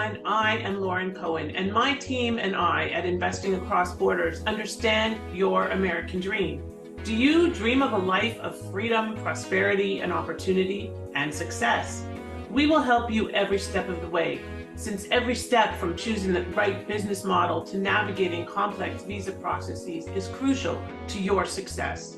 everyone, I am Lauren Cohen, and my team and I at Investing Across Borders understand your American dream. Do you dream of a life of freedom, prosperity, and opportunity, and success? We will help you every step of the way, since every step from choosing the right business model to navigating complex visa processes is crucial to your success.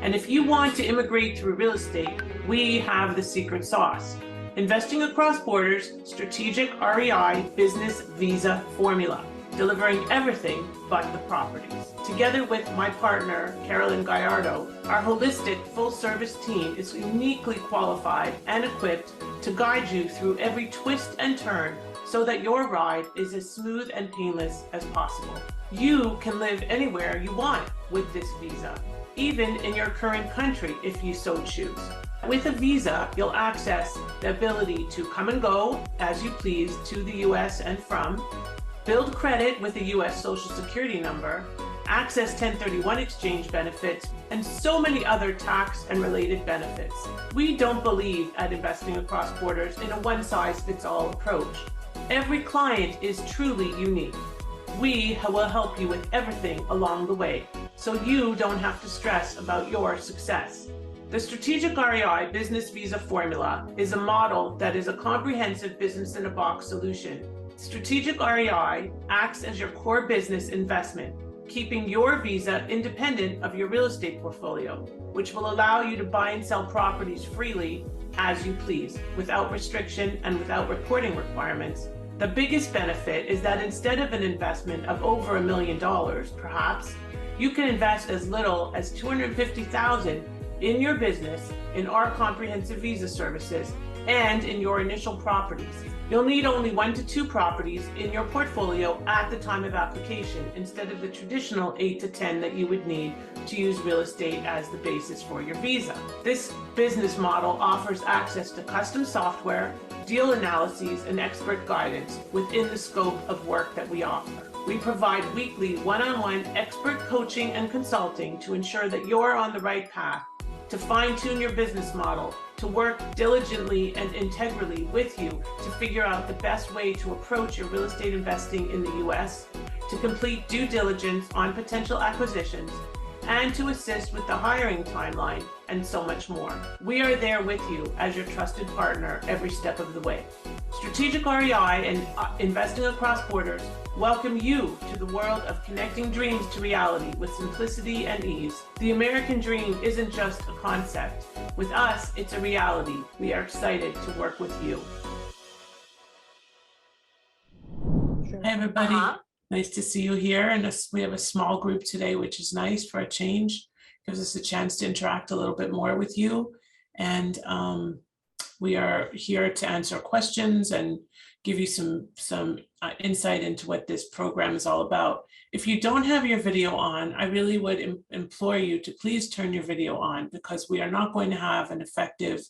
And if you want to immigrate through real estate, we have the secret sauce. Investing Across Borders Strategic REI Business Visa Formula, delivering everything but the properties. Together with my partner, Carolyn Gallardo, our holistic full-service team is uniquely qualified and equipped to guide you through every twist and turn so that your ride is as smooth and painless as possible. You can live anywhere you want with this visa, even in your current country if you so choose. With a visa, you'll access the ability to come and go as you please to the US and from, build credit with a US Social Security number, access 1031 exchange benefits, and so many other tax and related benefits. We don't believe at Investing Across Borders in a one-size-fits-all approach. Every client is truly unique. We will help you with everything along the way, so you don't have to stress about your success. The Strategic REI Business Visa Formula is a model that is a comprehensive business-in-a-box solution. Strategic REI acts as your core business investment, keeping your visa independent of your real estate portfolio, which will allow you to buy and sell properties freely as you please, without restriction and without reporting requirements. The biggest benefit is that instead of an investment of over $1 million, perhaps, you can invest as little as $250,000 in your business, in our comprehensive visa services, and in your initial properties. You'll need only 1 to 2 properties in your portfolio at the time of application, instead of the traditional 8 to 10 that you would need to use real estate as the basis for your visa. This business model offers access to custom software, deal analyses, and expert guidance within the scope of work that we offer. We provide weekly one-on-one expert coaching and consulting to ensure that you're on the right path, to fine-tune your business model, to work diligently and integrally with you to figure out the best way to approach your real estate investing in the US, to complete due diligence on potential acquisitions, and to assist with the hiring timeline, and so much more. We are there with you as your trusted partner every step of the way. Strategic REI and Investing Across Borders welcome you to the world of connecting dreams to reality with simplicity and ease. The American dream isn't just a concept. With us, it's a reality. We are excited to work with you. Hi, everybody. Nice to see you here. And we have a small group today, which is nice for a change. Gives us a chance to interact a little bit more with you. And we are here to answer questions and give you some insight into what this program is all about. If you don't have your video on, I really would implore you to please turn your video on, because we are not going to have an effective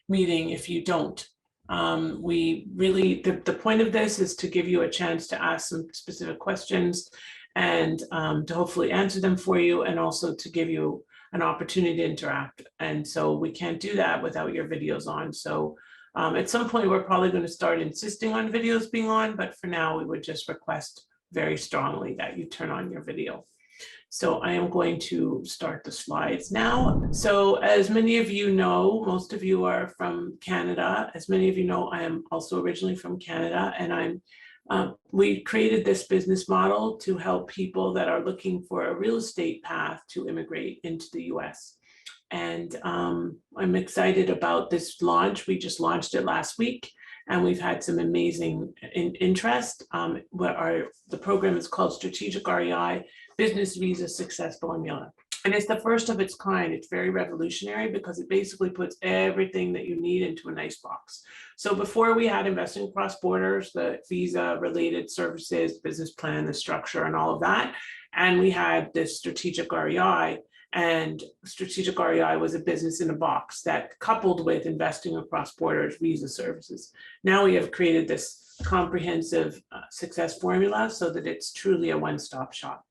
meeting if you don't. The point of this is to give you a chance to ask some specific questions and to hopefully answer them for you, and also to give you an opportunity to interact. And so we can't do that without your videos on. So at some point, we're probably going to start insisting on videos being on, but for now, we would just request very strongly that you turn on your video. So I am going to start the slides now. So as many of you know, most of you are from Canada. As many of you know, I am also originally from Canada, and we created this business model to help people that are looking for a real estate path to immigrate into the US. And I'm excited about this launch. We just launched it last week, and we've had some amazing interest. The program is called Strategic REI Business Visa Success Formula. And it's the first of its kind. It's very revolutionary because it basically puts everything that you need into a nice box. So before, we had Investing Across Borders, the visa related services, business plan, the structure, and all of that. And we had this Strategic REI, and Strategic REI was a business in a box that coupled with Investing Across Borders visa services. Now we have created this comprehensive success formula so that it's truly a one-stop shop.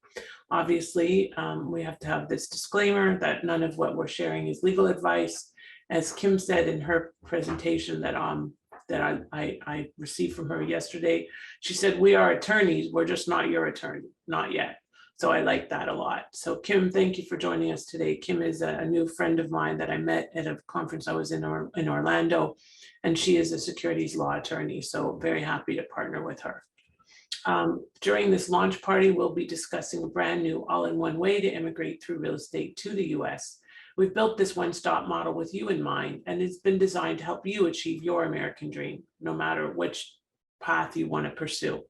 Obviously, we have to have this disclaimer that none of what we're sharing is legal advice. As Kim said in her presentation, that that I received from her yesterday. She said, we are attorneys, we're just not your attorney, not yet. So I like that a lot. So Kim, thank you for joining us today. Kim is a new friend of mine that I met at a conference I was in Orlando, and she is a securities law attorney. So very happy to partner with her. During this launch party, we'll be discussing a brand new all-in-one way to immigrate through real estate to the US. We've built this one-stop model with you in mind, and it's been designed to help you achieve your American dream, no matter which path you want to pursue.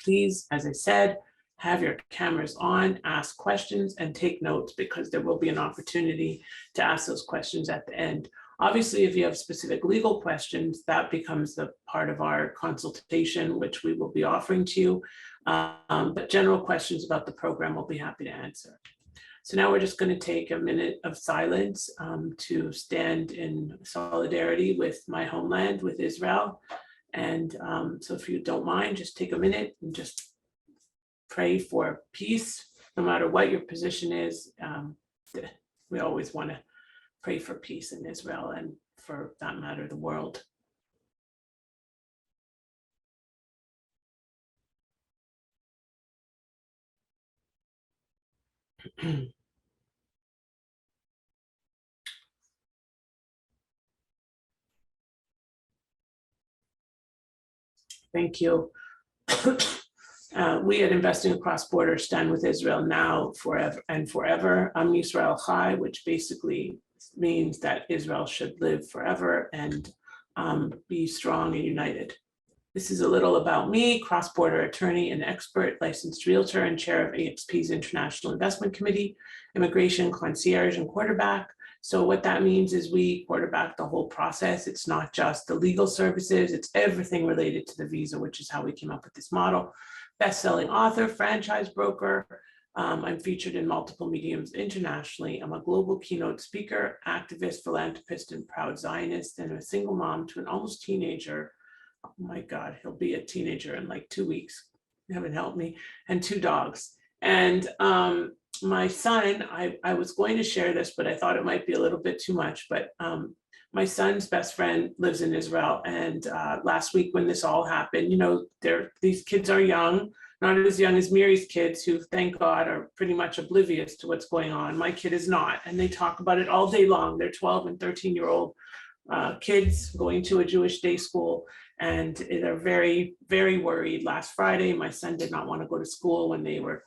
Please, as I said, have your cameras on, ask questions, and take notes, because there will be an opportunity to ask those questions at the end. Obviously, if you have specific legal questions, that becomes the part of our consultation, which we will be offering to you. But general questions about the program, we'll be happy to answer. So now we're just going to take a minute of silence to stand in solidarity with my homeland, with Israel. And so if you don't mind, just take a minute and just pray for peace, no matter what your position is. We always want to pray for peace in Israel, and for that matter, the world. Thank you. We at Investing Across Borders stand with Israel now, forever and forever. Am Yisrael Chai, which basically means that Israel should live forever and be strong and united. This is a little about me, cross-border attorney and expert, licensed realtor, and chair of AXP's International Investment Committee, immigration concierge and quarterback. So what that means is we quarterback the whole process. It's not just the legal services, it's everything related to the visa, which is how we came up with this model. Best-selling author, franchise broker. I'm featured in multiple mediums internationally. I'm a global keynote speaker, activist, philanthropist, and proud Zionist, and a single mom to an almost teenager. Oh my God, he'll be a teenager in like 2 weeks. Heaven help me. And 2 dogs. And my son, I was going to share this, but I thought it might be a little bit too much. But my son's best friend lives in Israel. And last week when this all happened, you know, these kids are young, not as young as Miri's kids, who, thank God, are pretty much oblivious to what's going on. My kid is not. And they talk about it all day long. They're 12 and 13-year-old kids going to a Jewish day school. And they're very, very worried. Last Friday, my son did not want to go to school when they were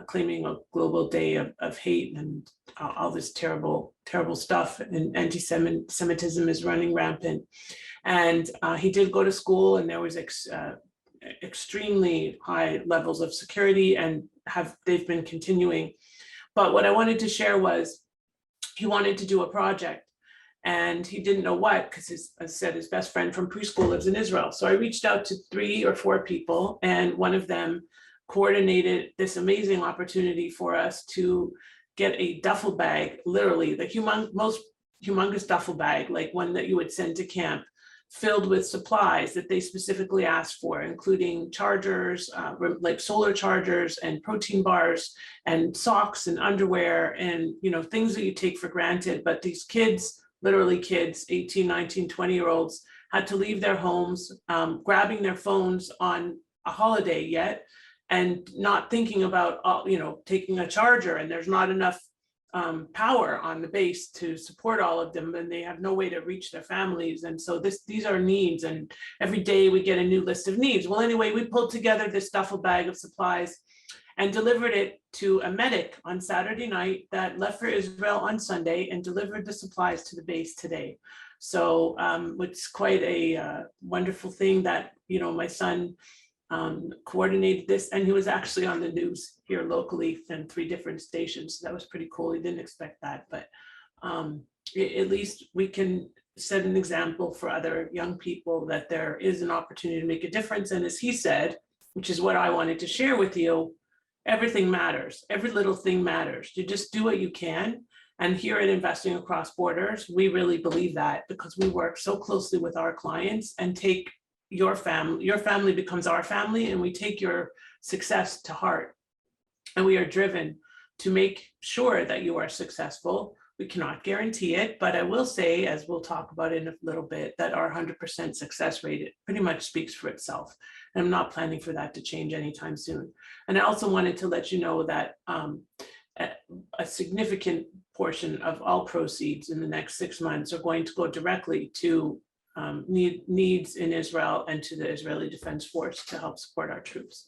claiming a global day of hate and all this terrible, terrible stuff. And anti-Semitism is running rampant. And he did go to school, and there was extremely high levels of security, and they've been continuing. But what I wanted to share was he wanted to do a project, and he didn't know what, because as I said, his best friend from preschool lives in Israel. So I reached out to 3 or 4 people, and one of them coordinated this amazing opportunity for us to get a duffel bag, literally the most humongous duffel bag, like one that you would send to camp, filled with supplies that they specifically asked for, including chargers, like solar chargers and protein bars and socks and underwear and, you know, things that you take for granted. But these kids, literally kids, 18, 19, 20-year-olds, had to leave their homes, grabbing their phones on a holiday yet, and not thinking about, you know, taking a charger, and there's not enough power on the base to support all of them, and they have no way to reach their families. And so these are needs, and every day we get a new list of needs. Well, anyway, we pulled together this duffel bag of supplies and delivered it to a medic on Saturday night that left for Israel on Sunday and delivered the supplies to the base today. So it's quite a wonderful thing that, you know, my son coordinated this, and he was actually on the news here locally in 3 different stations. So that was pretty cool. He didn't expect that, but at least we can set an example for other young people that there is an opportunity to make a difference. And as he said, which is what I wanted to share with you, everything matters. Every little thing matters. You just do what you can. And here at Investing Across Borders, we really believe that, because we work so closely with our clients and take your family becomes our family, and we take your success to heart. And we are driven to make sure that you are successful We cannot guarantee it, but I will say, as we'll talk about in a little bit, that our 100% success rate pretty much speaks for itself. And I'm not planning for that to change anytime soon. And I also wanted to let you know that a significant portion of all proceeds in the next 6 months are going to go directly to needs in Israel and to the Israeli Defense Force to help support our troops.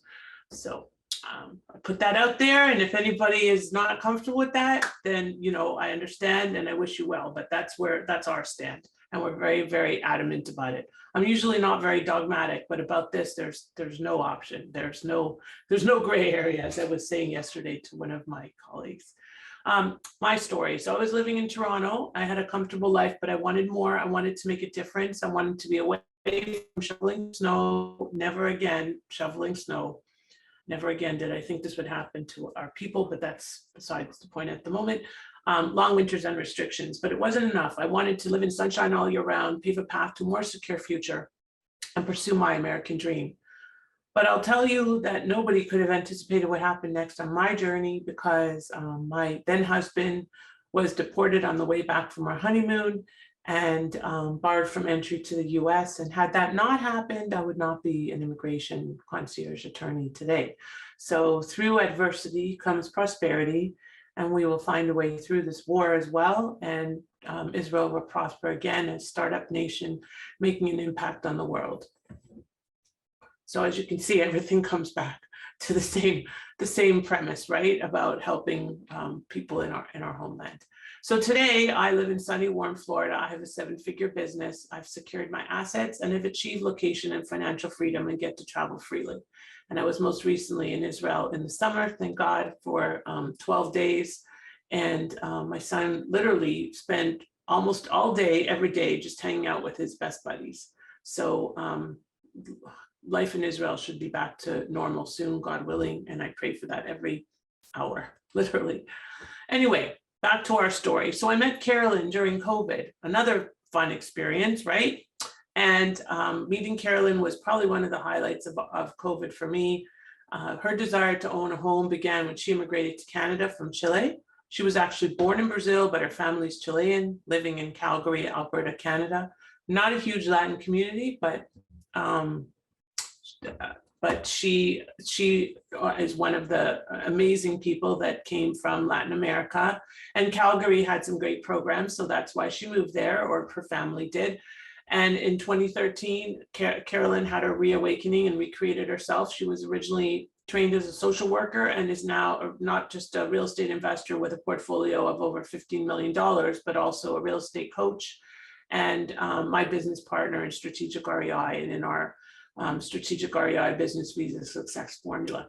So I put that out there, and if anybody is not comfortable with that, then I understand and I wish you well, but that's our stand, and we're very, very adamant about it. I'm usually not very dogmatic, but about this, there's no option. There's no gray area, as I was saying yesterday to one of my colleagues. My story. So I was living in Toronto. I had a comfortable life, but I wanted more. I wanted to make a difference. I wanted to be away from shoveling snow. Never again shoveling snow. Never again did I think this would happen to our people, but that's besides the point at the moment. Long winters and restrictions, but it wasn't enough. I wanted to live in sunshine all year round, pave a path to a more secure future, and pursue my American dream. But I'll tell you that nobody could have anticipated what happened next on my journey, because my then husband was deported on the way back from our honeymoon and barred from entry to the US. And had that not happened, I would not be an immigration concierge attorney today. So through adversity comes prosperity, and we will find a way through this war as well. And Israel will prosper again as a startup nation, making an impact on the world. So as you can see, everything comes back to the same premise, right? About helping people in our homeland. So today I live in sunny, warm Florida. I have a 7-figure business. I've secured my assets and have achieved location and financial freedom and get to travel freely. And I was most recently in Israel in the summer, thank God, for 12 days. And my son literally spent almost all day, every day, just hanging out with his best buddies. So life in Israel should be back to normal soon, God willing, and I pray for that every hour, literally. Anyway, back to our story. So I met Carolyn during COVID, another fun experience, right? And meeting Carolyn was probably one of the highlights of COVID for me. Her desire to own a home began when she immigrated to Canada from Chile. She was actually born in Brazil, but her family's Chilean, living in Calgary, Alberta, Canada. Not a huge Latin community, but she is one of the amazing people that came from Latin America, and Calgary had some great programs, so that's why she moved there, or her family did. And in 2013, Carolyn had a reawakening and recreated herself. She was originally trained as a social worker and is now not just a real estate investor with a portfolio of over $15 million, but also a real estate coach and my business partner in Strategic REI, and in our Strategic REI Business Visa Success Formula.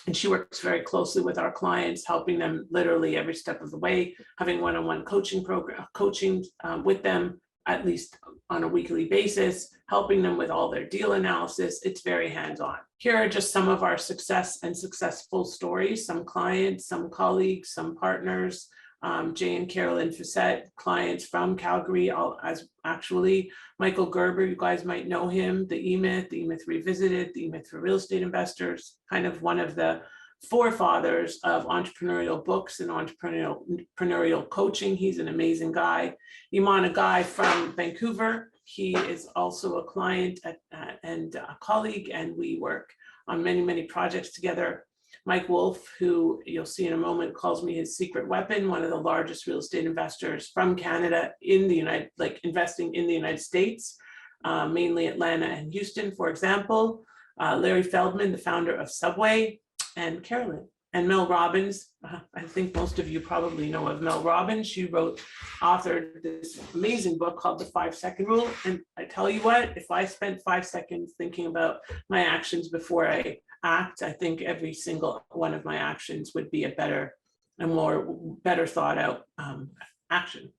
And she works very closely with our clients, helping them literally every step of the way, having one-on-one coaching with them, at least on a weekly basis, helping them with all their deal analysis. It's very hands-on. Here are just some of our success and successful stories, some clients, some colleagues, some partners. Jay and Carolyn Facette, clients from Calgary, actually Michael Gerber, you guys might know him, the E-Myth Revisited, the E-Myth for Real Estate Investors, kind of one of the forefathers of entrepreneurial books and entrepreneurial coaching. He's an amazing guy. Iman Agai from Vancouver. He is also a client and a colleague, and we work on many, many projects together. Mike Wolf, who you'll see in a moment, calls me his secret weapon, one of the largest real estate investors from Canada in the investing in the United States, mainly Atlanta and Houston, for example. Larry Feldman, the founder of Subway, and Carolyn. And Mel Robbins, I think most of you probably know of Mel Robbins. She authored this amazing book called The 5-Second Rule. And I tell you what, if I spent 5 seconds thinking about my actions before I act, I think every single one of my actions would be a better thought out action.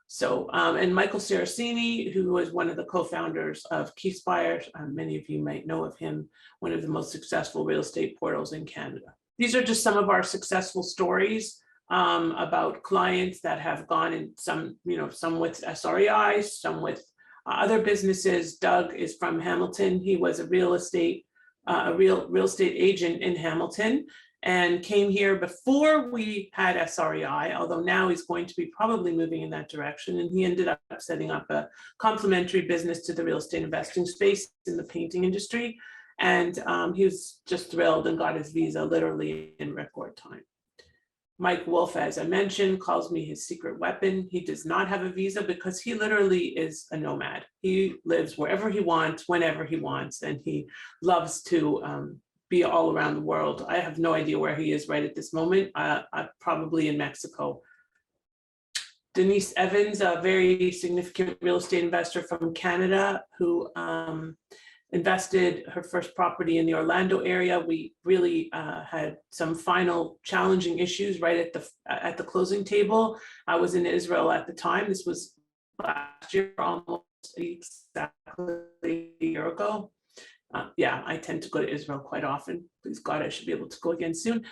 So, and Michael Saraceni, who was one of the co-founders of Keyspire, many of you might know of him, one of the most successful real estate portals in Canada. These are just some of our successful stories about clients that have gone in, some with SREI, some with other businesses. Doug is from Hamilton. He was a real estate agent in Hamilton, and came here before we had SREI, although now he's going to be probably moving in that direction. And he ended up setting up a complementary business to the real estate investing space in the painting industry. And he was just thrilled and got his visa literally in record time. Mike Wolf, as I mentioned, calls me his secret weapon. He does not have a visa because he literally is a nomad. He lives wherever he wants, whenever he wants, and he loves to be all around the world. I have no idea where he is right at this moment. Probably in Mexico. Denise Evans, a very significant real estate investor from Canada who invested her first property in the Orlando area. We really had some final challenging issues right at the closing table. I was in Israel at the time. This was last year, almost exactly a year ago. Yeah, I tend to go to Israel quite often. Please God, I should be able to go again soon.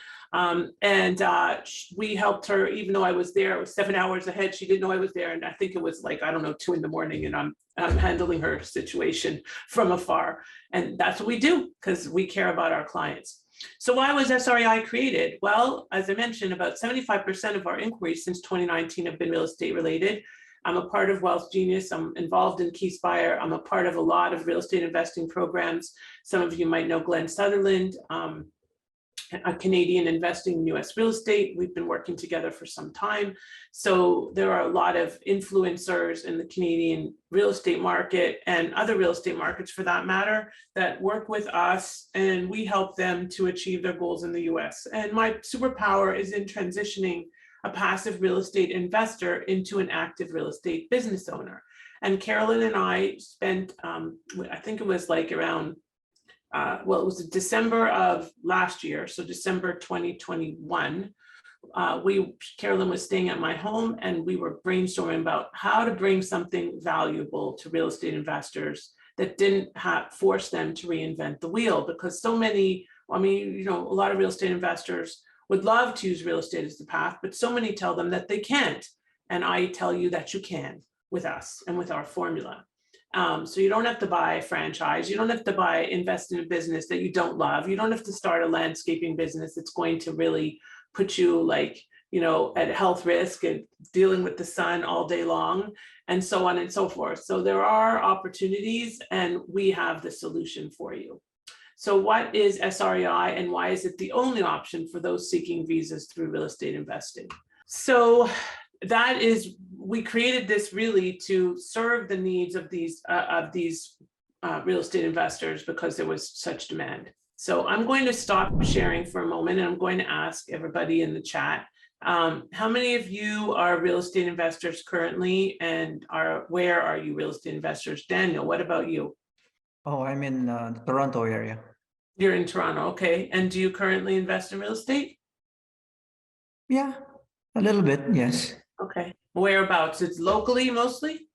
We helped her, even though I was there, it was 7 hours ahead. She didn't know I was there. And I think it was like, I don't know, 2 in the morning, and I'm handling her situation from afar. And that's what we do because we care about our clients. So why was SREI created? Well, as I mentioned, about 75% of our inquiries since 2019 have been real estate related. I'm a part of Wealth Genius. I'm involved in Keyspire. I'm a part of a lot of real estate investing programs. Some of you might know Glenn Sutherland, a Canadian investing in US real estate. We've been working together for some time. So there are a lot of influencers in the Canadian real estate market and other real estate markets for that matter that work with us, and we help them to achieve their goals in the US. And my superpower is in transitioning a passive real estate investor into an active real estate business owner. And Carolyn and I spent, I think it was like around, well, it was December of last year, so December 2021. Carolyn was staying at my home and we were brainstorming about how to bring something valuable to real estate investors that didn't force them to reinvent the wheel, because so many, I mean, you know, a lot of real estate investors would love to use real estate as the path, but so many tell them that they can't. And I tell you that you can with us and with our formula. So you don't have to buy a franchise. You don't have to invest in a business that you don't love. You don't have to start a landscaping business that's going to really put you like, you know, at health risk and dealing with the sun all day long and so on and so forth. So there are opportunities and we have the solution for you. So what is SREI and why is it the only option for those seeking visas through real estate investing? So that is, we created this really to serve the needs of these real estate investors because there was such demand. So I'm going to stop sharing for a moment and I'm going to ask everybody in the chat, how many of you are real estate investors currently, and where are you real estate investors? Daniel, what about you? Oh, I'm in the Toronto area. You're in Toronto, okay. And do you currently invest in real estate? Yeah, a little bit, yes. Okay. Whereabouts? It's locally mostly?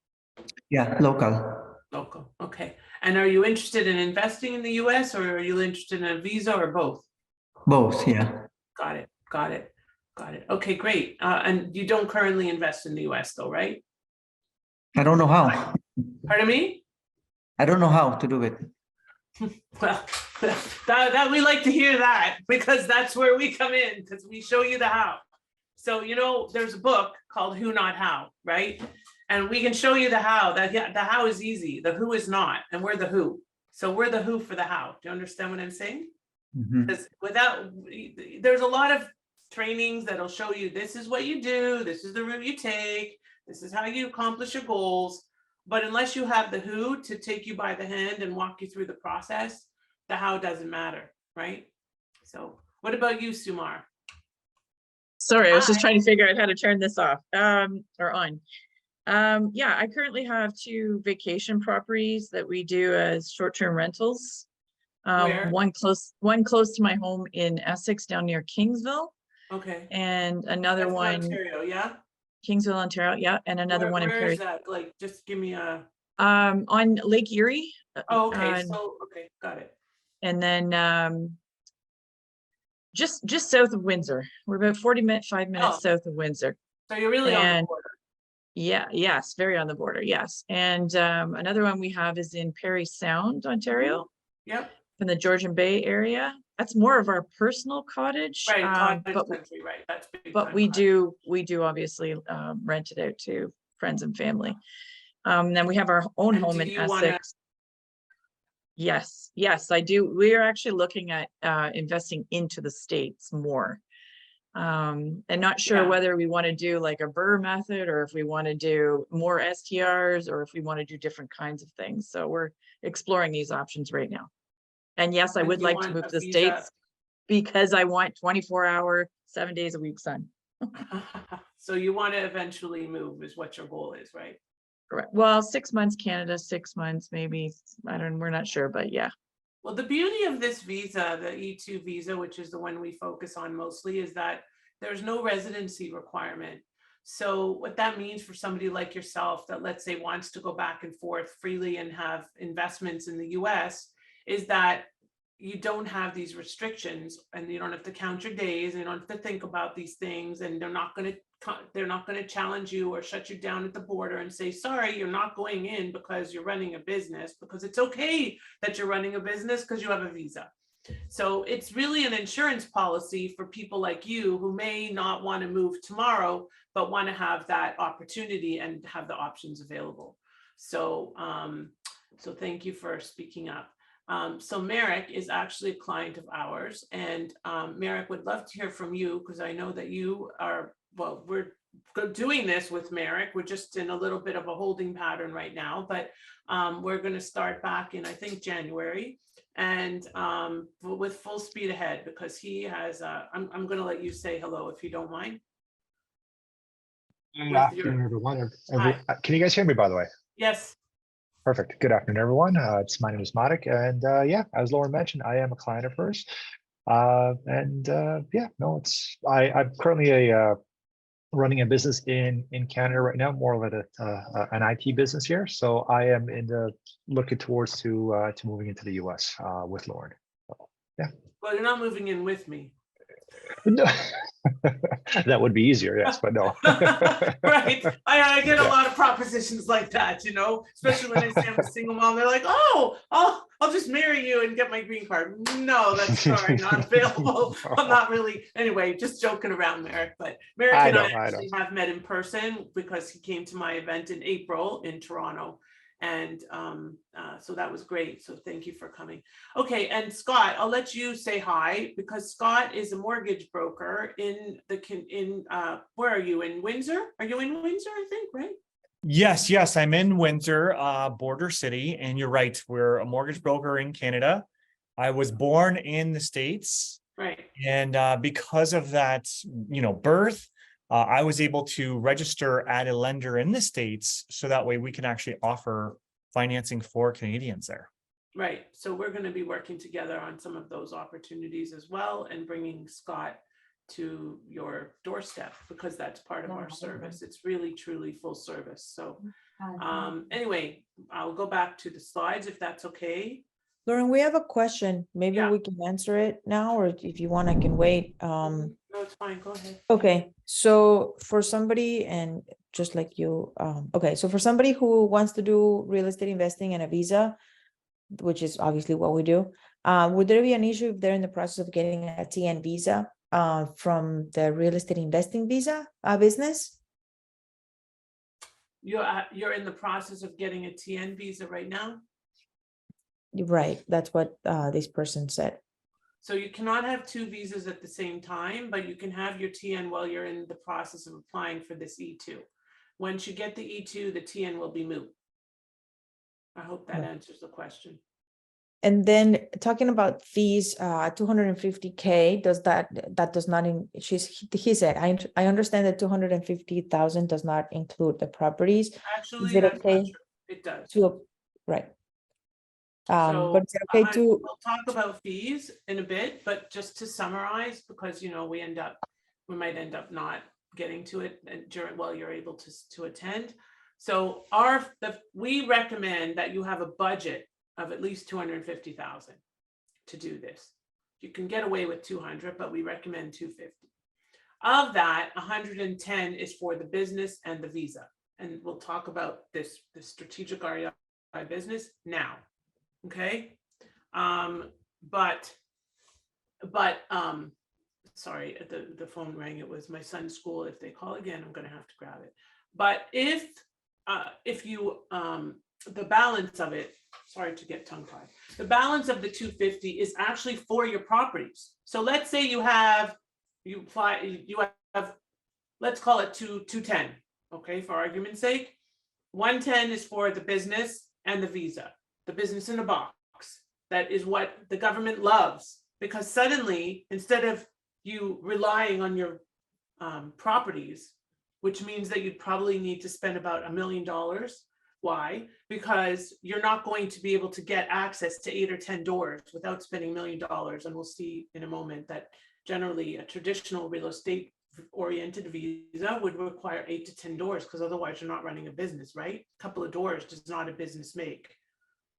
Yeah, local. Local, okay. And are you interested in investing in the US, or are you interested in a visa, or both? Both, yeah. Got it, got it, got it. Okay, great. And you don't currently invest in the US though, right? I don't know how. Pardon me? I don't know how to do it. Well, that we like to hear that, because that's where we come in, because we show you the how. So, you know, there's a book called Who Not How, right? And we can show you the how. The how is easy, the who is not, and we're the who. So we're the who for the how. Do you understand what I'm saying? Because there's a lot of trainings that'll show you this is what you do, this is the route you take, this is how you accomplish your goals. But unless you have the who to take you by the hand and walk you through the process, the how doesn't matter, right? So what about you, Sumar? Sorry, I was just trying to figure out how to turn this off or on. Yeah, I currently have 2 vacation properties that we do as short-term rentals. One close to my home in Essex down near Kingsville. Okay. And another That's one, Ontario, yeah? Kingsville, Ontario, yeah, and another one in Where Perry. is that? Like, just give me a. On Lake Erie. Oh, okay. So okay, got it. And then just south of Windsor. We're about 5 minutes south of Windsor. So you're really on the border. Yeah, yes, very on the border, yes. And another one we have is in Perry Sound, Ontario. Yep. from the Georgian Bay area. That's more of our personal cottage. Right, cottage But country, right, that's big but time we cottage. do obviously rent it out to friends and family. Then we have our own And home do in you wanna- Essex. Yes, I do. We are actually looking at investing into the States more. And not sure Yeah. whether we want to do like a BRRRR method or if we want to do more STRs or if we want to do different kinds of things. So we're exploring these options right now. And yes, I And would do you like to want move a to the visa? States because I want 24-hour, 7 days a week sun. So you want to eventually move is what your goal is, right? Correct. Well, 6 months Canada, 6 months, maybe, we're not sure, but yeah. Well, the beauty of this visa, the E2 visa, which is the one we focus on mostly, is that there's no residency requirement. So what that means for somebody like yourself that, let's say, wants to go back and forth freely and have investments in the US is that you don't have these restrictions and you don't have to count your days and you don't have to think about these things, and they're not going to challenge you or shut you down at the border and say, sorry, you're not going in because you're running a business, because it's okay that you're running a business because you have a visa. So it's really an insurance policy for people like you who may not want to move tomorrow, but want to have that opportunity and have the options available. So, so thank you for speaking up. So Merrick is actually a client of ours, and Merrick, would love to hear from you because I know that you are, well, we're doing this with Merrick. We're just in a little bit of a holding pattern right now, but we're going to start back in, I think, January, and with full speed ahead because he has, I'm going to let you say hello if you don't mind. Good afternoon, everyone. Hi. Can you guys hear me, by the way? Yes. Perfect. Good afternoon, everyone. My name is Matic, and yeah, as Lauren mentioned, I am a client of hers. Yeah, no, I'm currently running a business in Canada right now, more of an IT business here. So I am looking towards to moving into the US with Lauren. So, yeah. Well, you're not moving in with me. No. That would be easier, yes, but no. Right. I get a Yeah. lot of propositions like that, you know, especially when they say I'm a single mom. They're like, oh, I'll just marry you and get my green card. No, that's sorry, not available. I'm not really, anyway, just joking around, Merrick. But Merrick and I actually have met in person because he came to my event in April in Toronto. And so that was great. So thank you for coming. Okay, and Scott, I'll let you say hi because Scott is a mortgage broker in where are you, in Windsor? Are you in Windsor, I think, right? Yes, I'm in Windsor, border city, and you're right. We're a mortgage broker in Canada. I was born in the States, right? And because of that, birth, I was able to register at a lender in the States, so that way we can actually offer financing for Canadians there. Right. So we're going to be working together on some of those opportunities as well, and bringing Scott to your doorstep because that's part of our service. It's really, truly full service. So anyway, I'll go back to the slides if that's okay. Lauren, we have a question. Maybe Yeah. we can answer it now, or if you want, I can wait. No, it's fine. Go ahead. Okay, so for somebody, and just like you, okay, so for somebody who wants to do real estate investing and a visa, which is obviously what we do, would there be an issue if they're in the process of getting a TN visa from the real estate investing visa business? You're in the process of getting a TN visa right now? Right, that's what this person said. So you cannot have two visas at the same time, but you can have your TN while you're in the process of applying for this E2. Once you get the E2, the TN will be moot. I hope that answers the question. And then talking about fees, 250K, that does not, he said, I understand that 250,000 does not include the properties. Actually, Is it that's not okay true. It does. Right. So but is it okay to? we'll talk about fees in a bit, but just to summarize, because we might end up not getting to it while you're able to attend. So we recommend that you have a budget of at least 250,000 to do this. You can get away with 200, but we recommend 250. Of that, 110 is for the business and the visa. And we'll talk about the strategic REI business now. Okay. sorry, the phone rang. It was my son's school. If they call again, I'm going to have to grab it. But if you, the balance of it, sorry to get tongue tied, the balance of the 250 is actually for your properties. So let's say you have, let's call it 210, okay, for argument's sake. 110 is for the business and the visa, the business in a box. That is what the government loves, because suddenly, instead of you relying on your properties, which means that you'd probably need to spend about $1 million. Why? Because you're not going to be able to get access to 8 or 10 doors without spending $1 million. And we'll see in a moment that generally a traditional real estate oriented visa would require 8 to 10 doors, because otherwise you're not running a business, right? A couple of doors does not a business make.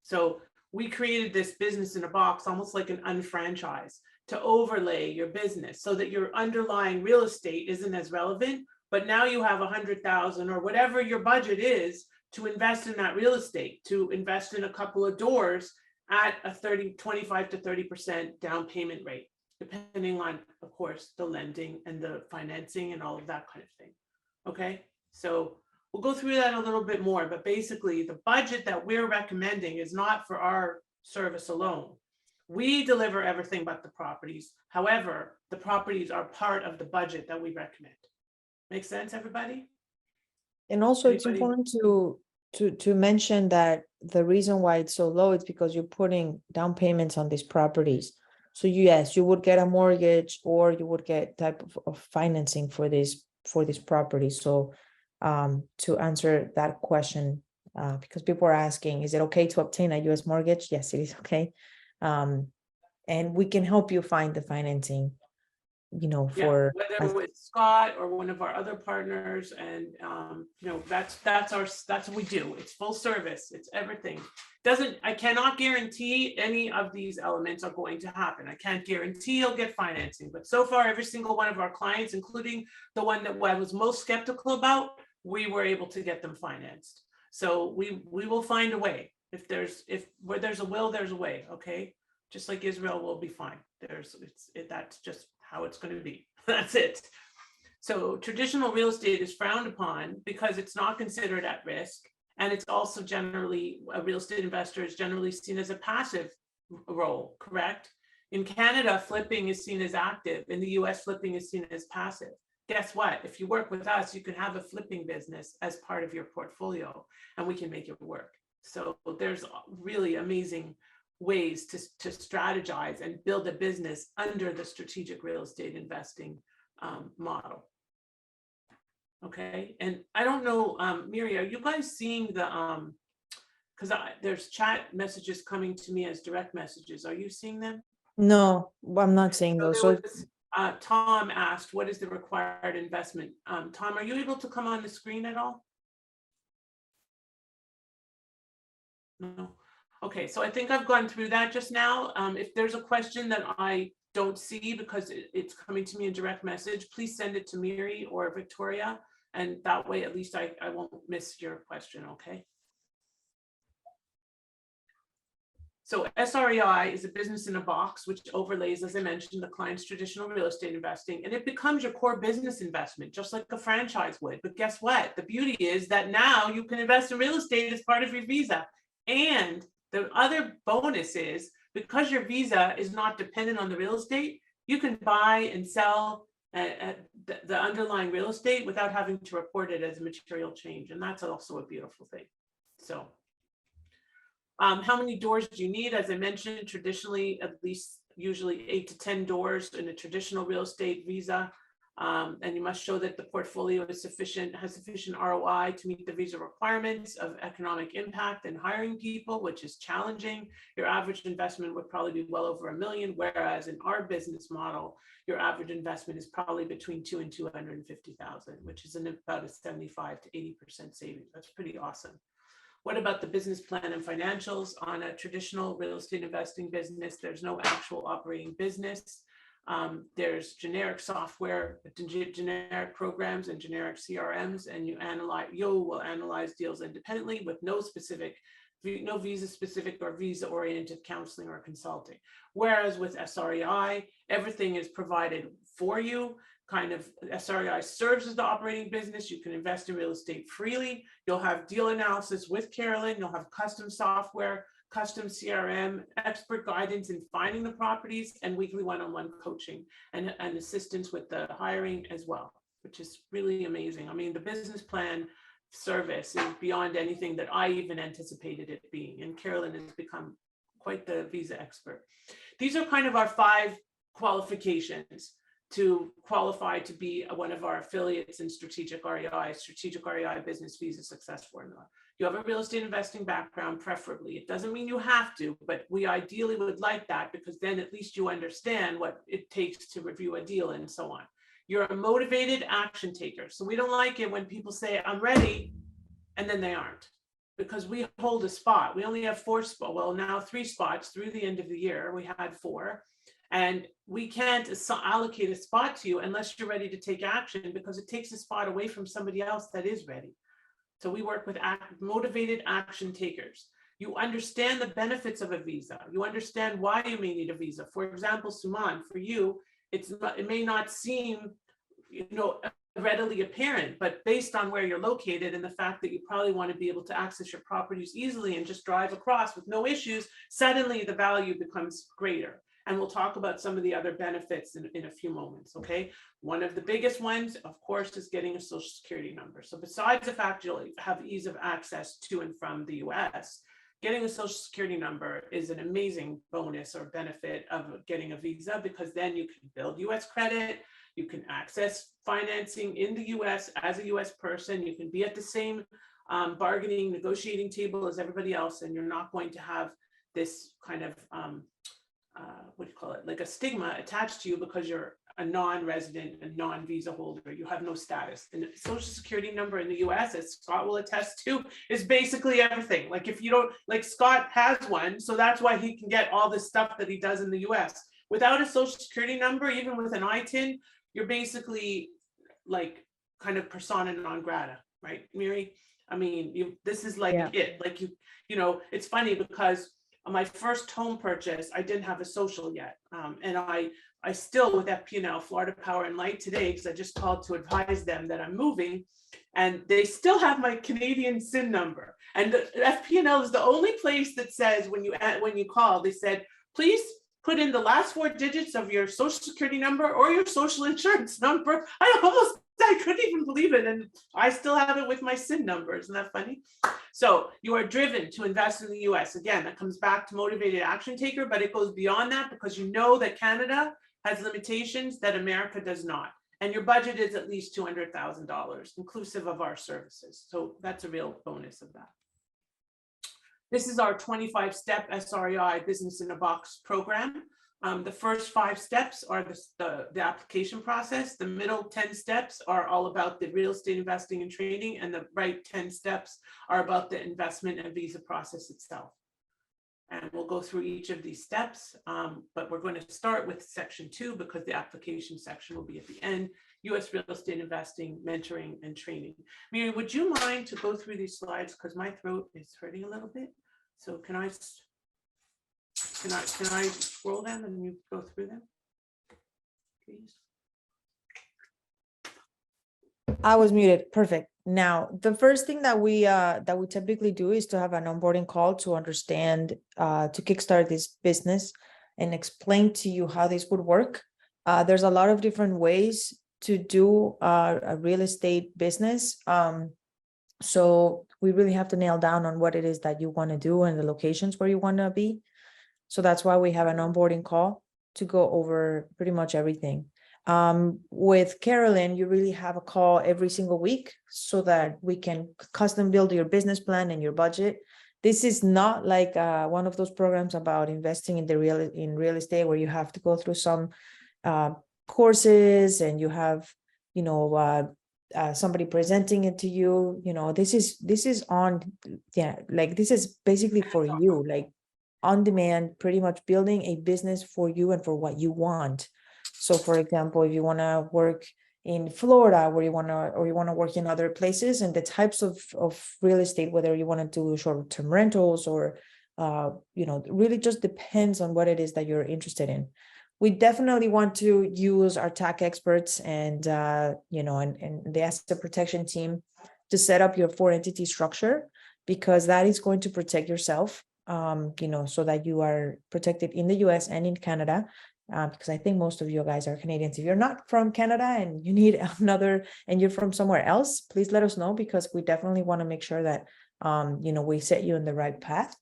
So we created this business in a box, almost like an unfranchise, to overlay your business so that your underlying real estate isn't as relevant, but now you have 100,000 or whatever your budget is to invest in that real estate, to invest in a couple of doors at a 25 to 30% down payment rate, depending on, of course, the lending and the financing and all of that kind of thing. Okay, so we'll go through that a little bit more, but basically the budget that we're recommending is not for our service alone. We deliver everything but the properties. However, the properties are part of the budget that we recommend. Make sense, everybody? And also it's Anybody? important to mention that the reason why it's so low is because you're putting down payments on these properties. So yes, you would get a mortgage or you would get type of financing for this property. So to answer that question, because people are asking, is it okay to obtain a US mortgage? Yes, it is okay. And we can help you find the financing, you know, for whether with Scott or one of our other partners, and you know, that's what we do. It's full service. It's everything. I cannot guarantee any of these elements are going to happen. I can't guarantee you'll get financing, but so far every single one of our clients, including the one that I was most skeptical about, we were able to get them financed. So we will find a way. Where there's a will, there's a way. Okay, just like Israel will be fine. That's just how it's going to be. That's it. So traditional real estate is frowned upon because it's not considered at risk. And it's also generally, a real estate investor is generally seen as a passive role, correct? In Canada, flipping is seen as active. In the US, flipping is seen as passive. Guess what? If you work with us, you can have a flipping business as part of your portfolio and we can make it work. So there's really amazing ways to strategize and build a business under the strategic real estate investing model. Okay, and I don't know, Miri, are you guys seeing the, because there's chat messages coming to me as direct messages. Are you seeing them? No, I'm not saying those. So Tom asked, what is the required investment? Tom, are you able to come on the screen at all? No. Okay, so I think I've gone through that just now. If there's a question that I don't see because it's coming to me in direct message, please send it to Miri or Victoria, and that way at least I won't miss your question, okay? So SREI is a business in a box, which overlays, as I mentioned, the client's traditional real estate investing, and it becomes your core business investment, just like a franchise would. But guess what? The beauty is that now you can invest in real estate as part of your visa. And the other bonus is, because your visa is not dependent on the real estate, you can buy and sell the underlying real estate without having to report it as a material change. And that's also a beautiful thing. So how many doors do you need? As I mentioned, traditionally, at least usually 8 to 10 doors in a traditional real estate visa. And you must show that the portfolio is has sufficient ROI to meet the visa requirements of economic impact and hiring people, which is challenging. Your average investment would probably be well over $1 million, whereas in our business model, your average investment is probably between $200,000 and $250,000, which is about a 75 to 80% savings. That's pretty awesome. What about the business plan and financials? On a traditional real estate investing business, there's no actual operating business. There's generic software, generic programs and generic CRMs, and you will analyze deals independently with no specific no visa specific or visa oriented counseling or consulting. Whereas with SREI, everything is provided for you. Kind of SREI serves as the operating business. You can invest in real estate freely. You'll have deal analysis with Carolyn. You'll have custom software, custom CRM, expert guidance in finding the properties, and weekly one-on-one coaching and assistance with the hiring as well, which is really amazing. I mean, the business plan service is beyond anything that I even anticipated it being, and Carolyn has become quite the visa expert. These are kind of our 5 qualifications to qualify to be one of our affiliates in Strategic REI Business Visa Success Formula. You have a real estate investing background, preferably. It doesn't mean you have to, but we ideally would like that, because then at least you understand what it takes to review a deal and so on. You're a motivated action taker. So we don't like it when people say, I'm ready, and then they aren't, because we hold a spot. We only have 4 spots, well, now 3 spots through the end of the year. We had 4. And we can't allocate a spot to you unless you're ready to take action, because it takes a spot away from somebody else that is ready. So we work with motivated action takers. You understand the benefits of a visa. You understand why you may need a visa. For example, Suman, for you, it may not seem, readily apparent, but based on where you're located and the fact that you probably want to be able to access your properties easily and just drive across with no issues, suddenly the value becomes greater. And we'll talk about some of the other benefits in a few moments, okay? One of the biggest ones, of course, is getting a social security number. So besides the fact you'll have ease of access to and from the US, getting a social security number is an amazing bonus or benefit of getting a visa, because then you can build US credit, you can access financing in the US as a US person, you can be at the same bargaining, negotiating table as everybody else, and you're not going to have this kind of what do you call it, like a stigma attached to you because you're a non-resident and non-visa holder. You have no status. And the social security number in the US, as Scott will attest to, is basically everything. Like if you don't, like Scott has one, so that's why he can get all this stuff that he does in the US. Without a social security number, even with an ITIN, you're basically like kind of persona non grata, right, Miri? I mean, this is like it, like it's funny because my first home purchase, I didn't have a social yet. And I still, with FP&L, Florida Power and Light today, because I just called to advise them that I'm moving, and they still have my Canadian SIN number. And the FP&L is the only place that says when you call, they said, please put in the last 4 digits of your social security number or your social insurance number. I couldn't even believe it. And I still have it with my SIN number. Isn't that funny? So you are driven to invest in the US. Again, that comes back to motivated action taker, but it goes beyond that because you know that Canada has limitations that America does not. And your budget is at least $200,000, inclusive of our services. So that's a real bonus of that. This is our 25-step SREI Business in a Box program. The first 5 steps are the application process. The middle 10 steps are all about the real estate investing and trading, and the right 10 steps are about the investment and visa process itself. And we'll go through each of these steps, but we're going to start with section 2 because the application section will be at the end. U.S. real estate investing, mentoring, and training. Mary, would you mind to go through these slides because my throat is hurting a little bit? So can I scroll them and you go through them, please? I was muted. Perfect. Now, the first thing that we typically do is to have an onboarding call to understand, to kickstart this business and explain to you how this would work. There's a lot of different ways to do a real estate business. So we really have to nail down on what it is that you want to do and the locations where you want to be. So that's why we have an onboarding call to go over pretty much everything. With Carolyn, you really have a call every single week so that we can custom build your business plan and your budget. This is not like one of those programs about investing in real estate where you have to go through some courses and you have, somebody presenting it to you. This is on, this is basically for you, like on demand, pretty much building a business for you and for what you want. So for example, if you want to work in Florida, where you want to, or you want to work in other places, and the types of real estate, whether you want to do short-term rentals or, you know, really just depends on what it is that you're interested in. We definitely want to use our tax experts and, you know, and the asset protection team to set up your 4-entity structure, because that is going to protect yourself, you know, so that you are protected in the US and in Canada. Because I think most of you guys are Canadians. If you're not from Canada and you need another, and you're from somewhere else, please let us know, because we definitely want to make sure that, you know, we set you in the right path.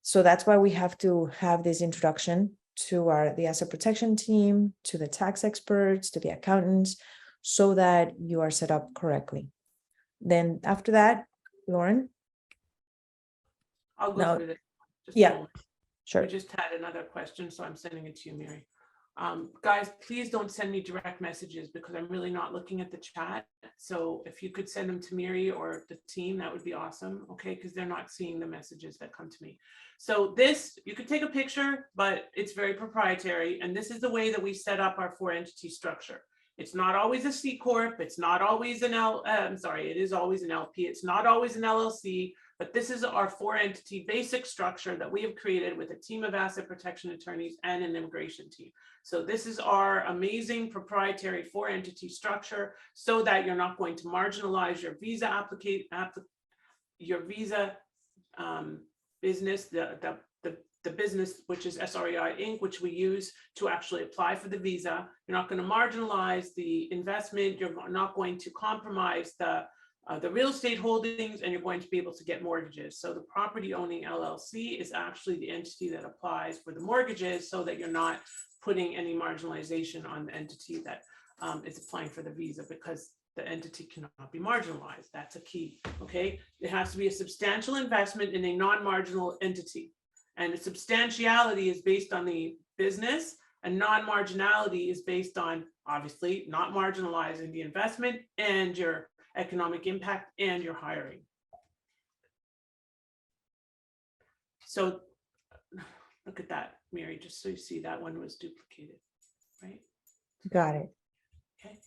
So that's why we have to have this introduction to the asset protection team, to the tax experts, to the accountants, so that you are set up correctly. Then after that, Lauren? I'll go No. through this. Just a Yeah. moment. Sure. We just had another question, so I'm sending it to you, Mary. Guys, please don't send me direct messages, because I'm really not looking at the chat. So if you could send them to Mary or the team, that would be awesome. Okay, because they're not seeing the messages that come to me. So this, you could take a picture, but it's very proprietary. And this is the way that we set up our 4-entity structure. It's not always a C Corp. It's not always an it is always an LP. It's not always an LLC. But this is our 4-entity basic structure that we have created with a team of asset protection attorneys and an immigration team. So this is our amazing proprietary 4-entity structure, so that you're not going to marginalize your visa business, the business, which is SREI Inc., which we use to actually apply for the visa. You're not going to marginalize the investment. You're not going to compromise the real estate holdings, and you're going to be able to get mortgages. So the property owning LLC is actually the entity that applies for the mortgages, so that you're not putting any marginalization on the entity that is applying for the visa, because the entity cannot be marginalized. That's a key. Okay, it has to be a substantial investment in a non-marginal entity, and the substantiality is based on the business, and non-marginality is based on, obviously, not marginalizing the investment and your economic impact and your hiring. So look at that, Mary, just so you see that one was duplicated, right? Got it. Okay.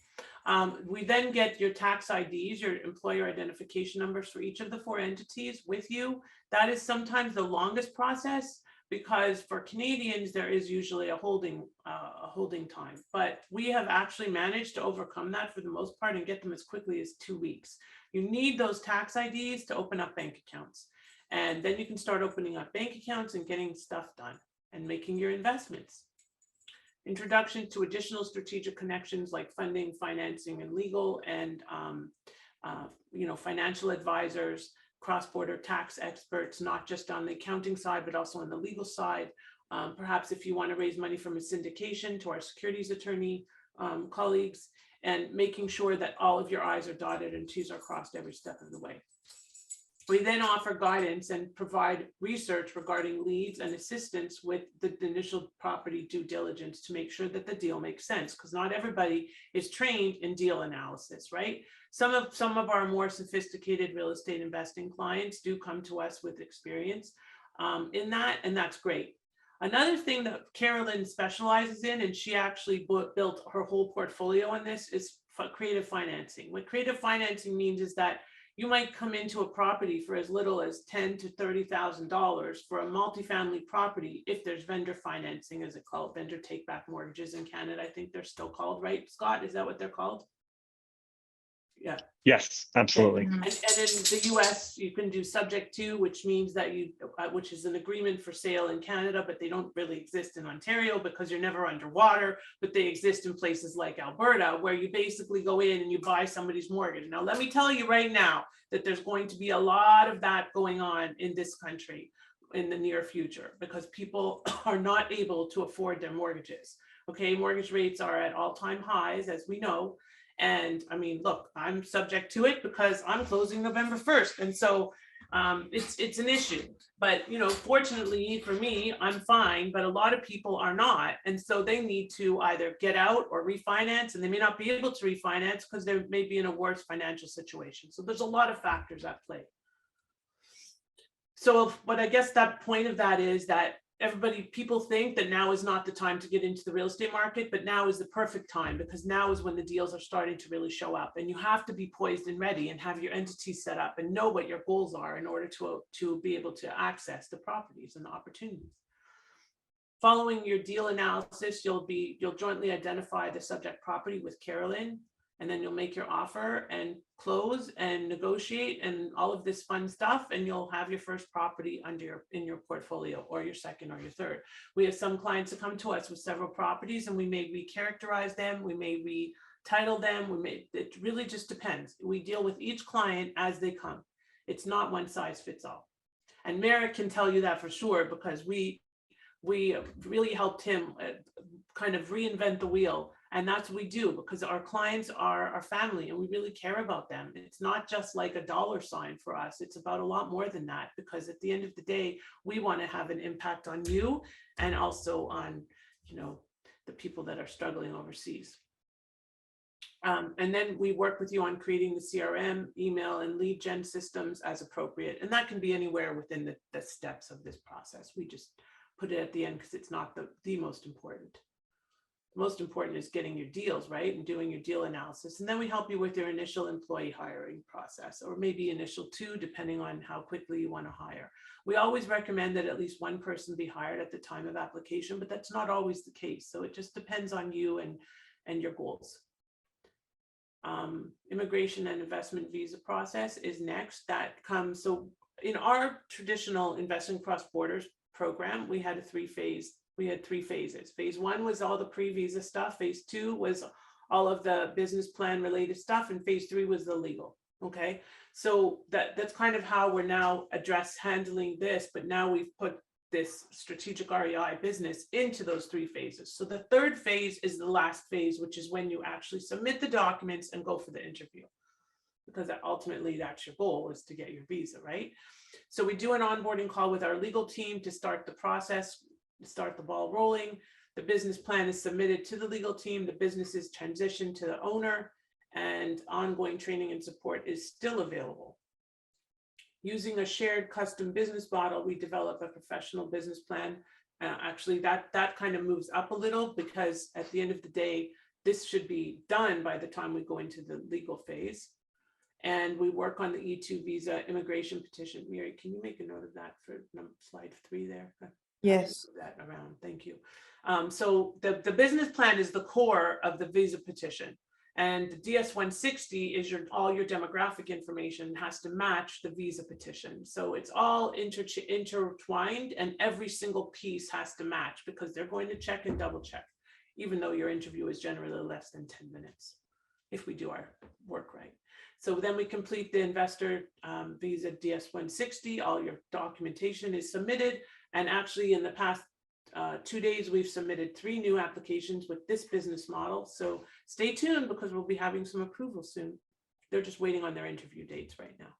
We then get your tax IDs, your employer identification numbers for each of the 4 entities with you. That is sometimes the longest process, because for Canadians, there is usually a holding time, but we have actually managed to overcome that for the most part and get them as quickly as 2 weeks. You need those tax IDs to open up bank accounts, and then you can start opening up bank accounts and getting stuff done and making your investments. Introduction to additional strategic connections like funding, financing, and legal, and you know, financial advisors, cross-border tax experts, not just on the accounting side, but also on the legal side. Perhaps if you want to raise money from a syndication, to our securities attorney colleagues, and making sure that all of your I's are dotted and T's are crossed every step of the way. We then offer guidance and provide research regarding leads and assistance with the initial property due diligence to make sure that the deal makes sense, because not everybody is trained in deal analysis, right? Some of our more sophisticated real estate investing clients do come to us with experience in that, and that's great. Another thing that Carolyn specializes in, and she actually built her whole portfolio on this, is creative financing. What creative financing means is that you might come into a property for as little as $10,000 to $30,000 for a multifamily property, if there's vendor financing, as it's called, vendor take-back mortgages in Canada. I think they're still called, right, Scott? Is that what they're called? Yeah. Yes, absolutely. And in the US, you can do subject to, which means that which is an agreement for sale in Canada, but they don't really exist in Ontario because you're never underwater, but they exist in places like Alberta, where you basically go in and you buy somebody's mortgage. Now, let me tell you right now that there's going to be a lot of that going on in this country in the near future, because people are not able to afford their mortgages. Okay, mortgage rates are at all-time highs, as we know. And I mean, look, I'm subject to it because I'm closing November 1st. And so it's an issue. But, you know, fortunately for me, I'm fine, but a lot of people are not. And so they need to either get out or refinance, and they may not be able to refinance because they may be in a worse financial situation. So there's a lot of factors at play. So, but I guess that point of that is that people think that now is not the time to get into the real estate market, but now is the perfect time, because now is when the deals are starting to really show up, and you have to be poised and ready and have your entity set up and know what your goals are in order to be able to access the properties and the opportunities. Following your deal analysis, you'll jointly identify the subject property with Carolyn, and then you'll make your offer and close and negotiate and all of this fun stuff, and you'll have your first property in your portfolio, or your second or your third. We have some clients that come to us with several properties, and we may recharacterize them, we may retitle them, it really just depends. We deal with each client as they come. It's not one size fits all. And Merrick can tell you that for sure, because we really helped him kind of reinvent the wheel. And that's what we do, because our clients are our family and we really care about them. It's not just like a dollar sign for us. It's about a lot more than that, because at the end of the day, we want to have an impact on you and also on, the people that are struggling overseas. And then we work with you on creating the CRM, email, and lead gen systems as appropriate. And that can be anywhere within the steps of this process. We just put it at the end because it's not the most important. The most important is getting your deals right and doing your deal analysis. And then we help you with your initial employee hiring process, or maybe initial 2, depending on how quickly you want to hire. We always recommend that at least 1 person be hired at the time of application, but that's not always the case. So it just depends on you and your goals. Immigration and investment visa process is next. That comes, so in our traditional investing cross borders program, we had 3 phases. Phase 1 was all the pre-visa stuff. Phase 2 was all of the business plan related stuff. And phase 3 was the legal. Okay. So that's kind of how we're now handling this, but now we've put this strategic REI business into those 3 phases. So the 3rd phase is the last phase, which is when you actually submit the documents and go for the interview, because ultimately that's your goal, is to get your visa, right? So we do an onboarding call with our legal team to start the process, start the ball rolling. The business plan is submitted to the legal team. The business is transitioned to the owner, and ongoing training and support is still available. Using a shared custom business model, we develop a professional business plan. Actually, that kind of moves up a little, because at the end of the day, this should be done by the time we go into the legal phase. And we work on the E2 visa immigration petition. Mary, can you make a note of that for slide 3 there? Yes. That around. Thank you. So the business plan is the core of the visa petition. And the DS-160 is all your demographic information has to match the visa petition. So it's all intertwined, and every single piece has to match, because they're going to check and double check, even though your interview is generally less than 10 minutes, if we do our work right. So then we complete the investor visa DS-160, all your documentation is submitted. And actually in the past 2 days, we've submitted 3 new applications with this business model. So stay tuned, because we'll be having some approval soon. They're just waiting on their interview dates right now.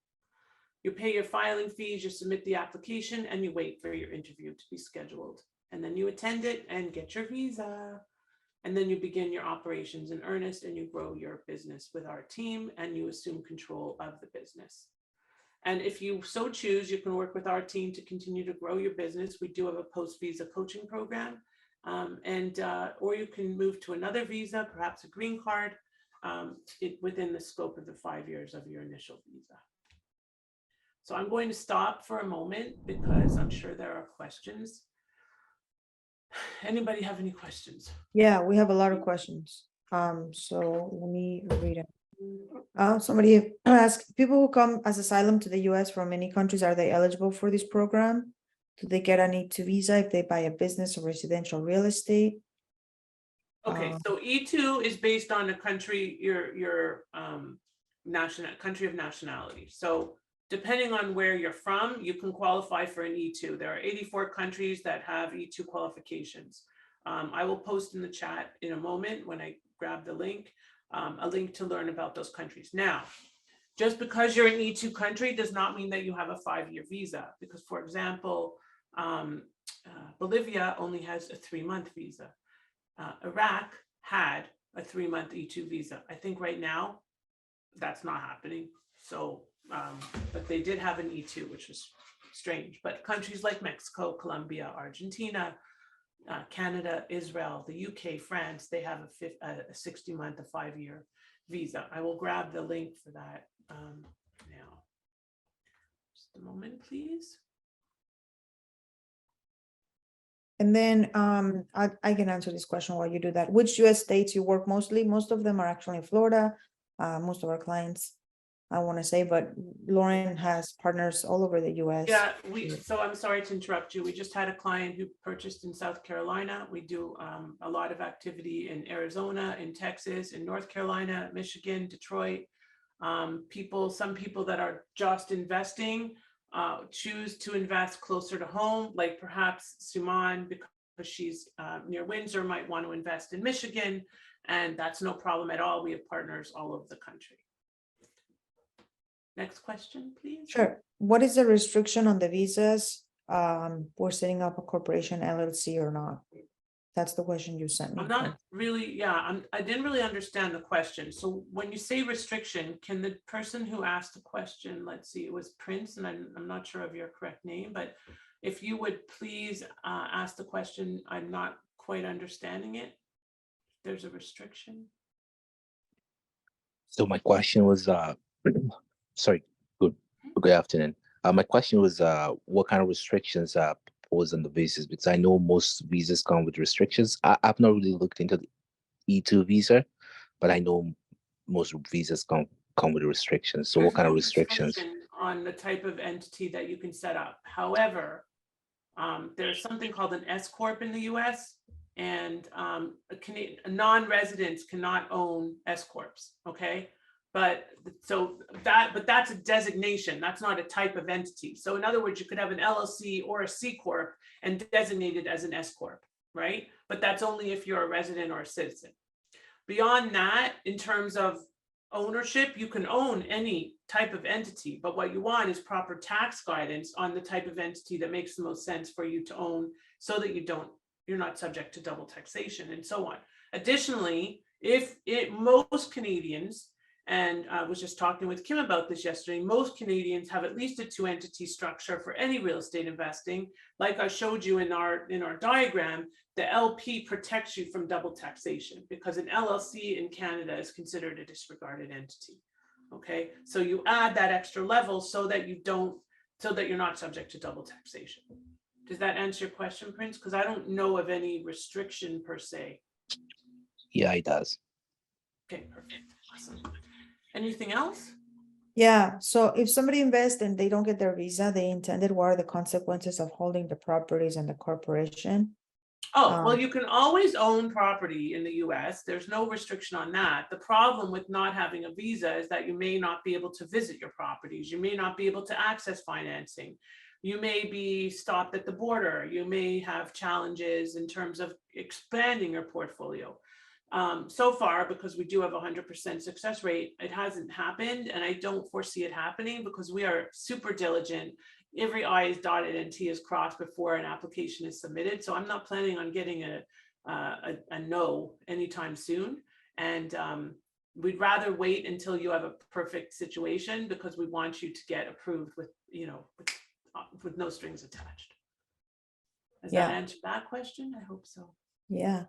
You pay your filing fees, you submit the application, and you wait for your interview to be scheduled. And then you attend it and get your visa. And then you begin your operations in earnest, and you grow your business with our team, and you assume control of the business. And if you so choose, you can work with our team to continue to grow your business. We do have a post-visa coaching program, or you can move to another visa, perhaps a green card, within the scope of the 5 years of your initial visa. So I'm going to stop for a moment, because I'm sure there are questions. Anybody have any questions? Yeah, we have a lot of questions. So let me read it. Somebody asked, people who come as asylum to the US from many countries, are they eligible for this program? Do they get an E2 visa if they buy a business or residential real estate? Okay, so E2 is based on a country, your country of nationality. So depending on where you're from, you can qualify for an E2. There are 84 countries that have E2 qualifications. I will post in the chat in a moment, when I grab the link, a link to learn about those countries. Now, just because you're an E2 country does not mean that you have a 5-year visa, because, for example, Bolivia only has a 3-month visa. Iraq had a 3-month E2 visa. I think right now that's not happening. So, but they did have an E2, which was strange, but countries like Mexico, Colombia, Argentina, Canada, Israel, the UK, France, they have a 60-month, a 5-year visa. I will grab the link for that now. Just a moment, please. And then I can answer this question while you do that. Which US states you work mostly? Most of them are actually in Florida. Most of our clients, I want to say, but Lauren has partners all over the US. Yeah, so I'm sorry to interrupt you. We just had a client who purchased in South Carolina. We do a lot of activity in Arizona, in Texas, in North Carolina, Michigan, Detroit. Some people that are just investing choose to invest closer to home, like perhaps Suman, because she's near Windsor, might want to invest in Michigan, and that's no problem at all. We have partners all over the country. Next question, please. Sure. What is the restriction on the visas? We're setting up a corporation, LLC or not? That's the question you sent me. I'm not really, I didn't really understand the question. So when you say restriction, can the person who asked the question, let's see, it was Prince, and I'm not sure of your correct name, but if you would please ask the question, I'm not quite understanding it. There's a restriction. So my question was, sorry, good afternoon. My question was, what kind of restrictions are proposed on the visas? Because I know most visas come with restrictions. I've not really looked into the E2 visa, but I know most visas come with restrictions. So There's what kind of no restrictions? restriction on the type of entity that you can set up. However, there's something called an S corp in the US, and non-residents cannot own S corps. Okay. But that's a designation. That's not a type of entity. So in other words, you could have an LLC or a C corp and designate it as an S corp, right? But that's only if you're a resident or a citizen. Beyond that, in terms of ownership, you can own any type of entity, but what you want is proper tax guidance on the type of entity that makes the most sense for you to own, so that you're not subject to double taxation and so on. Additionally, most Canadians, and I was just talking with Kim about this yesterday, most Canadians have at least a 2-entity structure for any real estate investing. Like I showed you in our diagram, the LP protects you from double taxation because an LLC in Canada is considered a disregarded entity. Okay, so you add that extra level so that you're not subject to double taxation. Does that answer your question, Prince? Because I don't know of any restriction per se. Yeah, it does. Okay, perfect. Awesome. Anything else? Yeah, so if somebody invests and they don't get their visa, they intended, what are the consequences of holding the properties in the corporation? Oh, well, you can always own property in the US. There's no restriction on that. The problem with not having a visa is that you may not be able to visit your properties. You may not be able to access financing. You may be stopped at the border. You may have challenges in terms of expanding your portfolio. So far, because we do have a 100% success rate, it hasn't happened, and I don't foresee it happening because we are super diligent. Every I is dotted and T is crossed before an application is submitted. So I'm not planning on getting a no anytime soon. And we'd rather wait until you have a perfect situation, because we want you to get approved with no strings attached. Does that answer that question? I hope so. Yeah.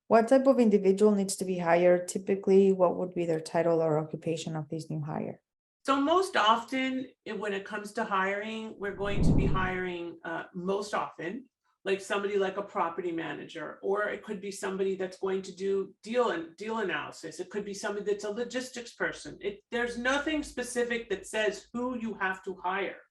What type of individual needs to be hired? Typically, what would be their title or occupation of this new hire? So most often, when it comes to hiring, we're going to be hiring most often like somebody like a property manager, or it could be somebody that's going to do deal analysis. It could be somebody that's a logistics person. There's nothing specific that says who you have to hire,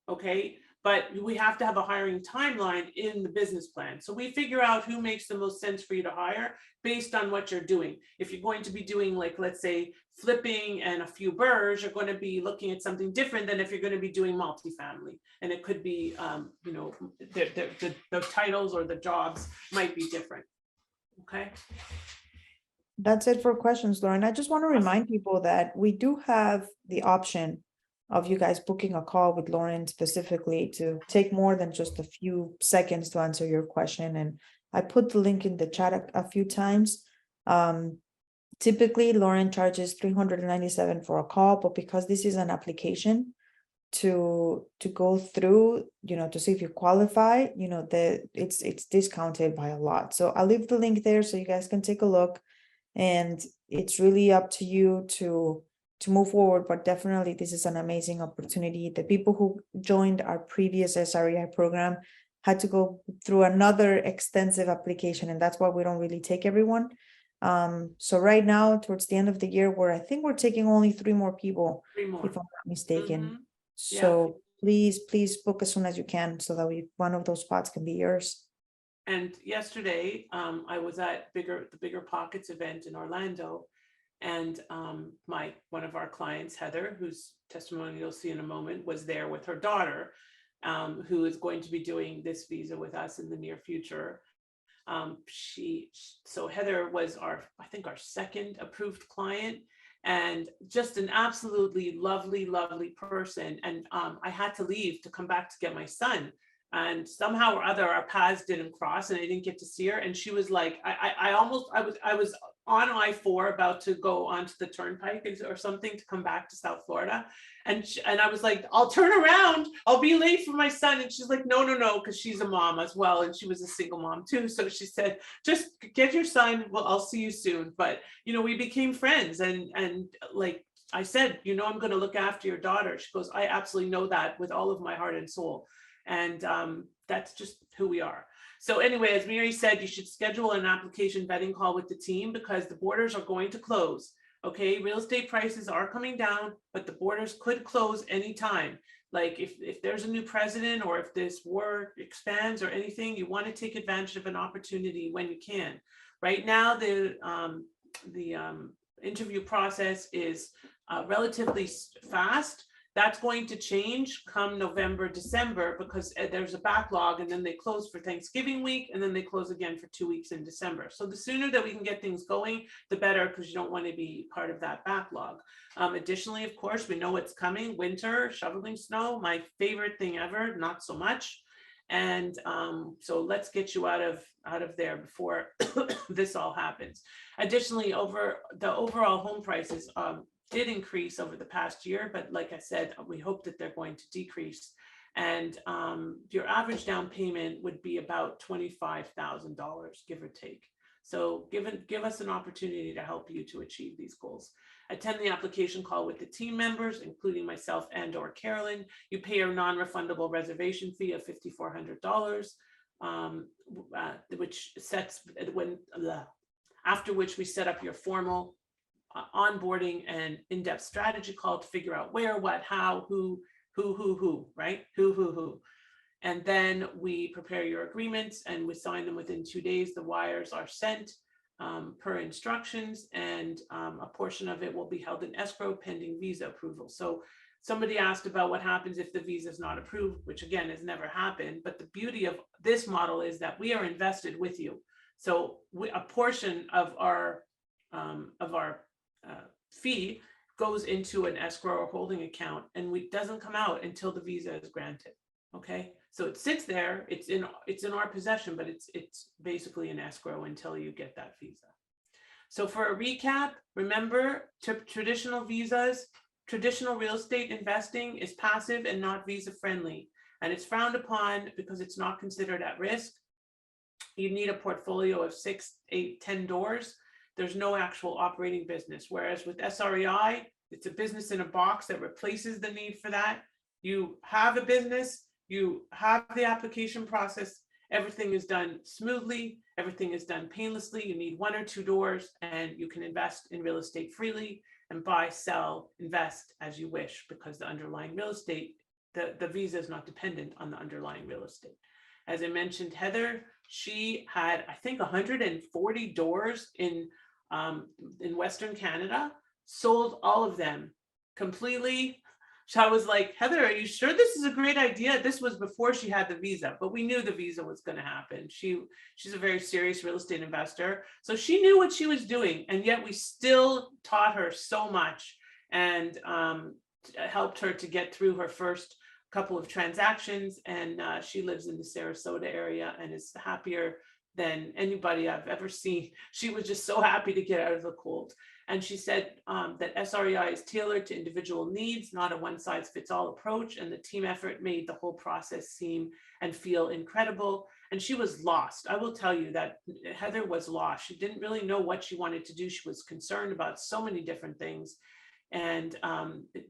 okay? But we have to have a hiring timeline in the business plan. So we figure out who makes the most sense for you to hire based on what you're doing. If you're going to be doing, like, let's say, flipping and a few burrs, you're going to be looking at something different than if you're going to be doing multifamily. And it could be, the titles or the jobs might be different. Okay. That's it for questions, Lauren. I just want to remind people that we do have the option of you guys booking a call with Lauren specifically to take more than just a few seconds to answer your question. And I put the link in the chat a few times. Typically, Lauren charges $397 for a call, but because this is an application, to go through, to see if you qualify, it's discounted by a lot. So I'll leave the link there so you guys can take a look. And it's really up to you to move forward, but definitely this is an amazing opportunity. The people who joined our previous SREI program had to go through another extensive application, and that's why we don't really take everyone. So right now, towards the end of the year, I think we're taking only 3 more people, 3 more. if I'm not mistaken. Mhm. Yeah. So please book as soon as you can so that one of those spots can be yours. And yesterday, I was at the Bigger Pockets event in Orlando, and one of our clients, Heather, whose testimony you'll see in a moment, was there with her daughter, who is going to be doing this visa with us in the near future. So Heather was I think our second approved client, and just an absolutely lovely, lovely person. And I had to leave to come back to get my son. And somehow or other, our paths didn't cross, and I didn't get to see her. And she was like, I was on I-4 about to go onto the turnpike or something to come back to South Florida. And I was like, I'll turn around, I'll be late for my son. And she's like, no, because she's a mom as well. And she was a single mom too. So she said, just get your son. Well, I'll see you soon. But, we became friends. And like I said, I'm going to look after your daughter. She goes, I absolutely know that with all of my heart and soul. And that's just who we are. So anyway, as Mary said, you should schedule an application vetting call with the team because the borders are going to close. Okay, real estate prices are coming down, but the borders could close anytime. Like if there's a new president or if this war expands or anything, you want to take advantage of an opportunity when you can. Right now, the interview process is relatively fast. That's going to change come November, December, because there's a backlog, and then they close for Thanksgiving week, and then they close again for 2 weeks in December. So the sooner that we can get things going, the better, because you don't want to be part of that backlog. Additionally, of course, we know it's coming, winter, shoveling snow, my favorite thing ever, not so much. And so let's get you out of there before this all happens. Additionally, the overall home prices did increase over the past year, but like I said, we hope that they're going to decrease. And your average down payment would be about $25,000, give or take. So give us an opportunity to help you to achieve these goals. Attend the application call with the team members, including myself and/or Carolyn. You pay a non-refundable reservation fee of $5,400, after which we set up your formal onboarding and in-depth strategy call to figure out where, what, how, who, right? Who. And then we prepare your agreements and we sign them within 2 days. The wires are sent per instructions, and a portion of it will be held in escrow pending visa approval. So somebody asked about what happens if the visa is not approved, which again has never happened. But the beauty of this model is that we are invested with you. So a portion of our fee goes into an escrow or holding account, and doesn't come out until the visa is granted. Okay, so it sits there, it's in our possession, but it's basically an escrow until you get that visa. So for a recap, remember, traditional visas, traditional real estate investing is passive and not visa friendly, and it's frowned upon because it's not considered at risk. You need a portfolio of 6, 8, 10 doors. There's no actual operating business. Whereas with SREI, it's a business in a box that replaces the need for that. You have a business, you have the application process, everything is done smoothly, everything is done painlessly. You need 1 or 2 doors, and you can invest in real estate freely and buy, sell, invest as you wish, because the underlying real estate, the visa is not dependent on the underlying real estate. As I mentioned, Heather, she had, I think, 140 doors in Western Canada, sold all of them completely. So I was like, Heather, are you sure this is a great idea? This was before she had the visa, but we knew the visa was going to happen. She's a very serious real estate investor. So she knew what she was doing. And yet we still taught her so much and helped her to get through her first couple of transactions. And she lives in the Sarasota area and is happier than anybody I've ever seen. She was just so happy to get out of the cold. And she said that SREI is tailored to individual needs, not a one-size-fits-all approach. And the team effort made the whole process seem and feel incredible. And she was lost. I will tell you that Heather was lost. She didn't really know what she wanted to do. She was concerned about so many different things. And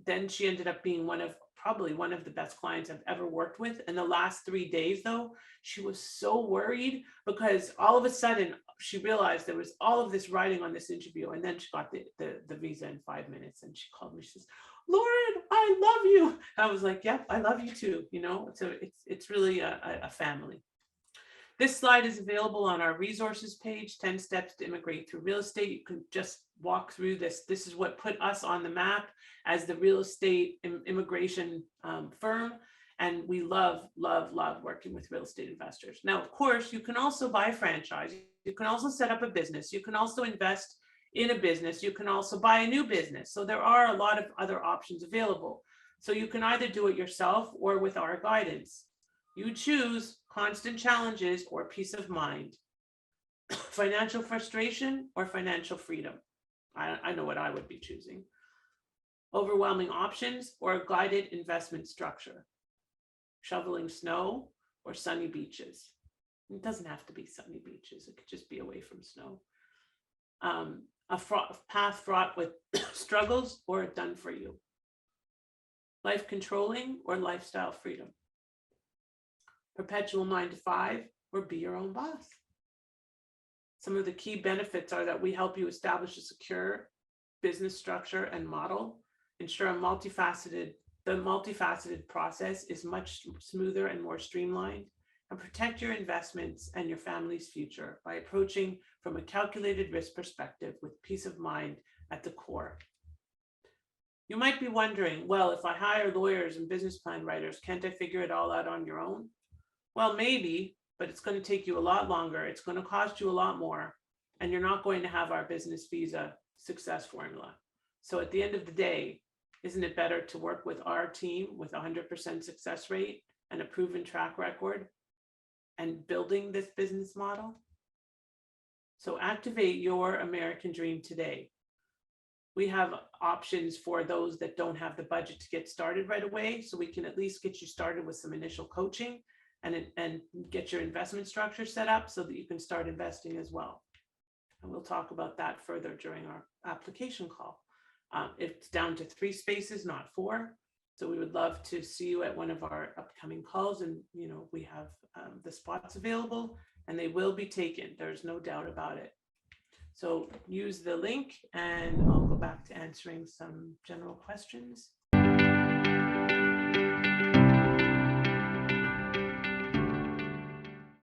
then she ended up being probably one of the best clients I've ever worked with. In the last 3 days, though, she was so worried because all of a sudden she realized there was all of this writing on this interview, and then she got the visa in 5 minutes, and she called me. She says, "Lauren, I love you." I was like, "Yep, I love you too." You know, so it's really a family. This slide is available on our resources page, 10 steps to immigrate through real estate. You can just walk through this. This is what put us on the map as the real estate immigration firm. And we love, love, love working with real estate investors. Now, of course, you can also buy a franchise. You can also set up a business. You can also invest in a business. You can also buy a new business. So there are a lot of other options available. So you can either do it yourself or with our guidance. You choose constant challenges or peace of mind, financial frustration or financial freedom. I know what I would be choosing. Overwhelming options or a guided investment structure. Shoveling snow or sunny beaches. It doesn't have to be sunny beaches. It could just be away from snow. A path fraught with struggles or done for you. Life controlling or lifestyle freedom. Perpetual 9 to 5 or be your own boss. Some of the key benefits are that we help you establish a secure business structure and model, ensure the multifaceted process is much smoother and more streamlined, and protect your investments and your family's future by approaching from a calculated risk perspective with peace of mind at the core. You might be wondering, well, if I hire lawyers and business plan writers, can't I figure it all out on your own? Well, maybe, but it's going to take you a lot longer. It's going to cost you a lot more, and you're not going to have our business visa success formula. So at the end of the day, isn't it better to work with our team with 100% success rate and a proven track record and building this business model? So activate your American dream today. We have options for those that don't have the budget to get started right away. So we can at least get you started with some initial coaching and get your investment structure set up so that you can start investing as well. And we'll talk about that further during our application call. It's down to 3 spaces, not 4. So we would love to see you at one of our upcoming calls. And, you know, we have the spots available and they will be taken. There's no doubt about it. So use the link and I'll go back to answering some general questions.